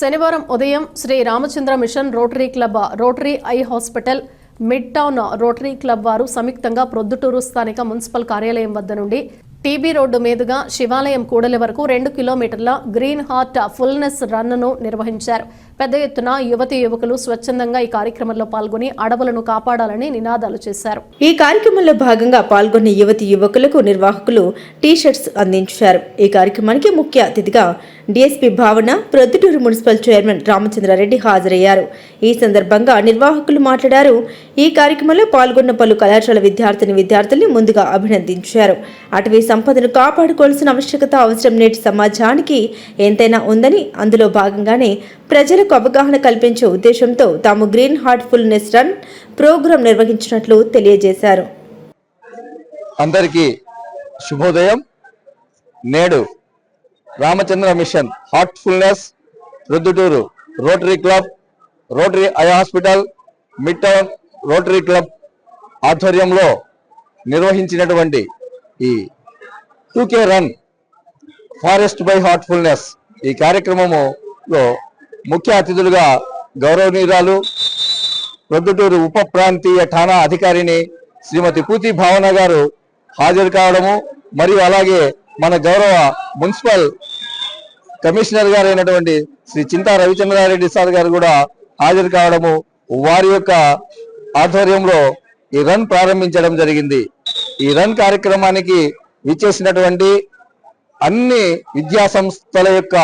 శనివారం ఉదయం Shri Ramachandra mission rotary club, rotary eye hospital, mid town rotary club వారు సంయుక్తంగా ప్రొద్దుటూరు స్థానిక మున్సిపల్ కార్యాలయం వద్ద నుండి టీబీ రోడ్డు మీదుగా శివాలయం కూడలి వరకు 2 కిలోమీటర్ల గ్రీన్ హార్ట్ ఫుల్నెస్ రన్ను నిర్వహించారు. పెద్ద ఎత్తున యువతీ యువకులు స్వచ్ఛందంగా ఈ కార్యక్రమంలో పాల్గొని అడవులను కాపాడాలని నినాదాలు చేశారు. ఈ కార్యక్రమంలో భాగంగా పాల్గొన్న యువతీ యువకులకు నిర్వాహకులు టీ-షర్ట్స్ అందించారు. ఈ కార్యక్రమానికి ముఖ్య అతిథిగా డీఎస్పీ భావన, ప్రొద్దుటూరు మున్సిపల్ చైర్మన్ రామచంద్రారెడ్డి హాజరయ్యారు. ఈ సందర్భంగా నిర్వాహకులు మాట్లాడారు. ఈ కార్యక్రమంలో పాల్గొన్న పలు కళాశాల విద్యార్థుల్ని ముందుగా అభినందించారు. అటవీ సంపదను కాపాడుకోవాల్సిన అవసరం నేటి సమాజానికి ఎంతైనా ఉందని, అందులో భాగంగానే ప్రజలకు అవగాహన కల్పించే ఉద్దేశంతో తాము green heartfulness run programme నిర్వహించినట్లు తెలియజేశారు. అందరికీ శుభోదయం. నేడు Ramchandra mission heartfulness Proddatur Rotary club, rotary eye hospital, mid town rotary club ఆధ్వర్యంలో నిర్వహించినటువంటి ఈ 2K run forest by Heartfulness ఈ కార్యక్రమంలో ముఖ్య అతిథులుగా గౌరవనీయురాలు ప్రొద్దుటూరు ఉప ప్రాంతీయ ఠాణా అధికారిని శ్రీమతి పూతి భావన గారు హాజరు కావడము, మరియు అలాగే మన గౌరవ మున్సిపల్ కమిషనర్ గారు అయినటువంటి శ్రీ చింతా రవిచంద్రారెడ్డి సార్ గారు కూడా హాజరు కావడము, వారి యొక్క ఆధ్వర్యంలో ఈ రన్ ప్రారంభించడం జరిగింది. ఈ రన్ కార్యక్రమానికి విచ్చేసినటువంటి అన్ని విద్యా సంస్థల యొక్క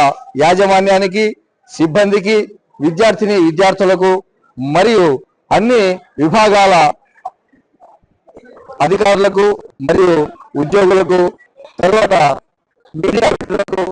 యాజమాన్యానికి, సిబ్బందికి, విద్యార్థులకు మరియు అన్ని విభాగాల అధికారులకు మరియు ఉద్యోగులకు, తర్వాత మీడియా మిత్రులకు